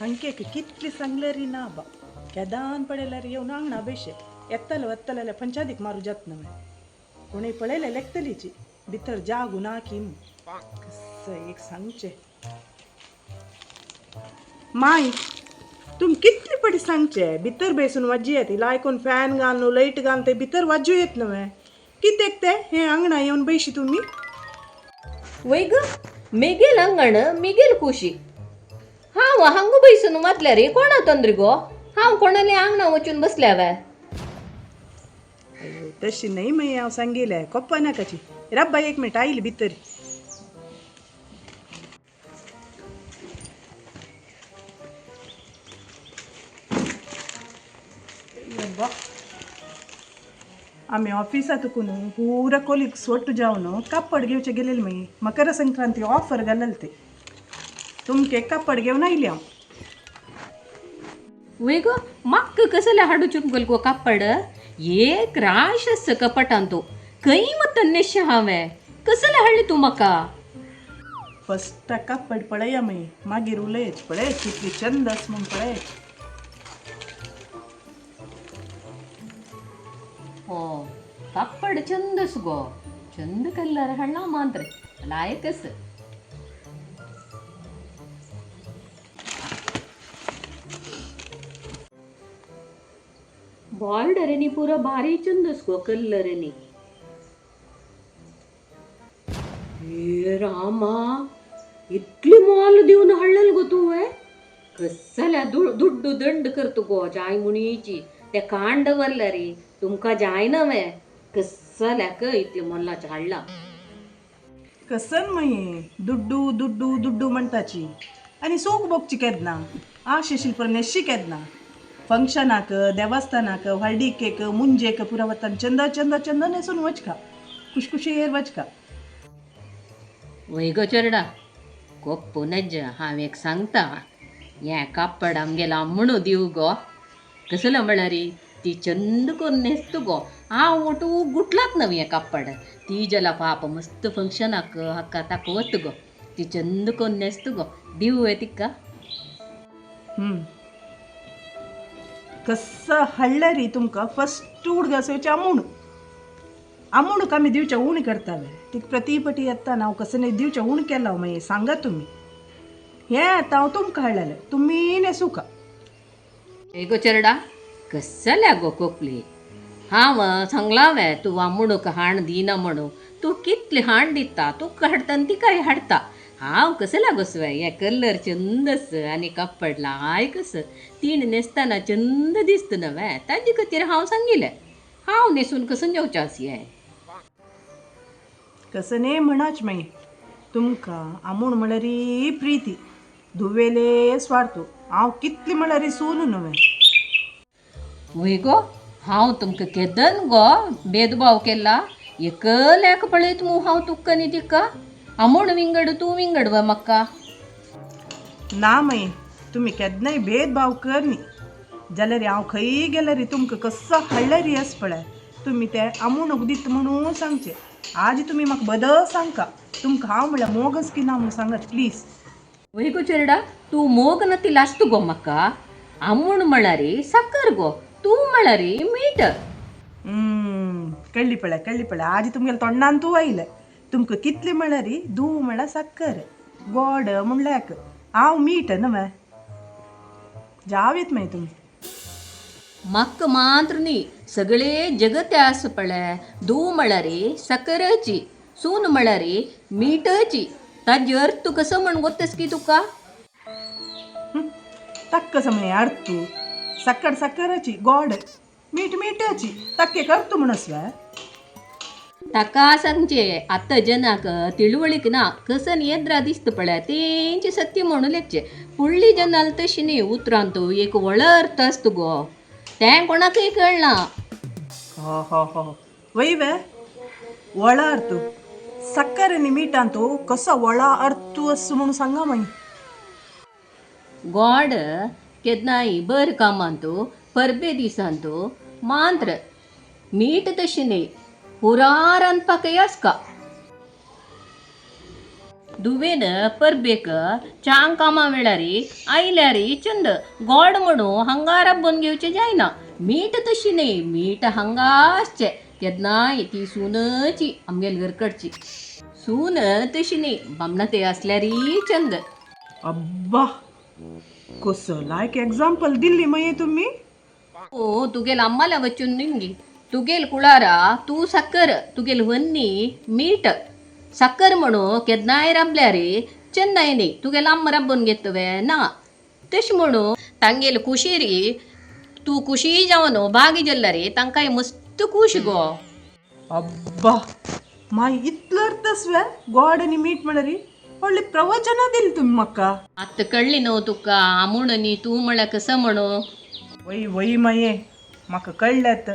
हंकेक कितली सांगलेरी ना बा केदान पडेल्यार येवन आंगणा बेशे एत्तल वत्तलेले पंचादीक मारू जात नवे कोणी पळयले लेखतलीची भितर जागू ना किम कसं एक सांगचे माय तुम कितली पडी सांगचे भितर बेसून वाजी येत लायकून फॅन घालू लाईट घालून ते भितर वाजू येत नवे कितेक ते हे आंगणा येऊन बैशी तुम्ही वैग मेगेल अंगण मिगेल खुशी हांव हांगू बैसून वाचल्या रे कोणा तंद्री गो हांव कोणाले आंगणा वचून बसल्यावे अयो तशी नाही माई हांव सांगेले कोप्पा नाकाची रब्बा एक मिनिट आईल भितर आम्ही ऑफिसातून पुरा कोलिग्स ಒಟ್ಟು जावन कापड घेवचे गेलेले माई मकर संक्रांती ऑफर घालल ते तुमके कापड घेऊन आयले हांव वैग मक्क कसले हाडूचून गल गो कापड एक राश आस कपटान तो खंय मत नेशे हांवें कसले हाडले तूं म्हाका फस्ट कापड पळया माई मागीर उलयच पळय कितली चंद आस म्हूण पळय हो कापड चंदस गो चंद कलर हाडला मात्र लायकस बॉर्डरनी पुरा भारी चंदस गो कलरनी हे रामा इतली मॉल दिवन हाडलेल गो तुवें कसल्या दुड्डू दंड करतो गो जाय मुणीची ते कांड वरला रे तुमकां जाय नवे कसल्याक इतले मोल्लाचे हाडला कसन माई दुड्डू दुड्डू दुड्डू म्हणटाची आनी सोक बोगची केदना आशे शिल्पर नेशी केदना फंक्शनाक देवस्थानाक हळडीकेक मुंजेक पुरा वतान चंद चंद चंद नेसून वचका खुशखुशीर वचका वय गो चेडा कोप्पू नज हांव एक सांगता हें कापड आमगेला म्हणू दिव गो कसलो म्हळ्यार रे ती चंद करून न्हेसता गो हांव ओटू गुटलात नवी हें कापड ती जला पाप मस्त फंक्शनाक हाका ताका वत गो ती चंद करून न्हेसता गो दिव हे तिका कसं हाडलें रे तुमकां फस्ट उडगासोवचें आमूण आमी दिवचें उण करताले तिका प्रतिपटी येता हांव कसं नाही दिवचें उण केलां मागीर सांगा तुमी हें आतां हांव तुमकां हाडलेलें तुमी न्हेसूका हे गो चेडा कसल्या गो कोपली हांव सांगला वे तूं आमुणूक हाण दिना म्हणू तूं कितली हाण दिता तूं हाडटा आनी तिकाय हाडता हांव कसल्या गोसवे हे कलर चंदस आनी कापड लाय कस तीन न्हेसतना चंद दिसता नवे ताजे खातीर हांव सांगिल्लें हांव न्हेसून कसं जेवचें आसये कसं न्ही म्हणाच मागीर तुमकां आमूण म्हळ्यार प्रिती धुवेले स्वार्थो हांव कितली म्हळ्यार सून नवे वय गो हांव तुमकां केदन गो भेदभाव केला एकल्याक पळयत मू हांव तुका न्ही तिका आमूण विंगड तूं विंगड व म्हाका ना मागीर तुमी केन्नाय भेदभाव कर न्ही जाल्यार हांव खंय गेल्यार तुमकां कसो हाडल्यार रे आस पळय तुमी ते आमूणक दिता म्हणून सांगचें आज तुमी म्हाका बदल सांगका तुमकां हांव म्हळ्यार मोगच की ना म्हणून सांगात प्लीज वय गो चेडा तूं मोग नती लास्ट गो म्हाका आमूण म्हळ्यार साकर गो तूं म्हळ्यार मीठ कळ्ळी पळय आज तुमगेल्या तोंडान तूं आयलें तुमकां कितली म्हळ्यार धूव म्हळ्यार साकर गोड म्हणल्याक हांव मीठ न्हय जावेत मागीर तुमी म्हाका मात्र न्ही सगळे जगत आस पळय धूव म्हळ्यार साकराची सून म्हळ्यार मीठाची ताजे अर्थ कसो म्हण गोतस की तुका ताका कसो मागीर अर्थ साकर साकराची गोड मीठ मीठाची ताका एक अर्थ म्हणस वे ताका सांगचे आतां जनाक तिळवळीक ना कसन येद्रा दिसता पळय तेंचे सत्य म्हणू लेखचे फुडली जनाल तशी न्ही उतरान तो एक व्हड अर्थ आसता गो तें कोणाकय कळना हो वय वे व्हडा अर्थ साकर आनी मिठान तो कसो व्हडा अर्थ आस म्हणून सांगा मागीर गोड केन्नाय बरे कामांत परबे दिसांत मात्र मीठ तशें न्ही पुरा रांदपाकय आसका दुवेन परबेक चांग कामा वेळारी आयल्यारी चंद गोड म्हणू हांगा राबून घेवचे जायना. मीठ तशी न्ही, मीठ हांगा आसचे केन्नाय ती सुनची आमगेल घरकडची सून तशी न्ही, बामणाते असल्यारी चंद. अब्बा कसं लायक एक्झाम्पल दिल्ली मये तुम्ही. ओ तुगेल आम्हाला वचून निंगी, तुगेल कुळारा तू साखर, तुगेल वन्नी मीठ. साखर म्हणू केन्नाय राबल्या रे चेन्नय न्ही, तुगेल आम्म राबून घेतवे ना. तश म्हणू तांगेल कुशीरी तू कुशी जावन बागी जल्ला रे तांकांय मस्त खुश गो. अब्बा माय इतलं तसव्या गॉड आणि मीठ म्हणरी व्हडली प्रवचना दिली तुम्ही म्हाका. आत कळली न्हू तुका आमूण न्ही तू म्हणा कसं म्हणू. वय वय माये म्हाका कळल्यात.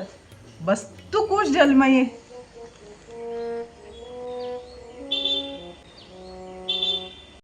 बस तू खुश जल माये.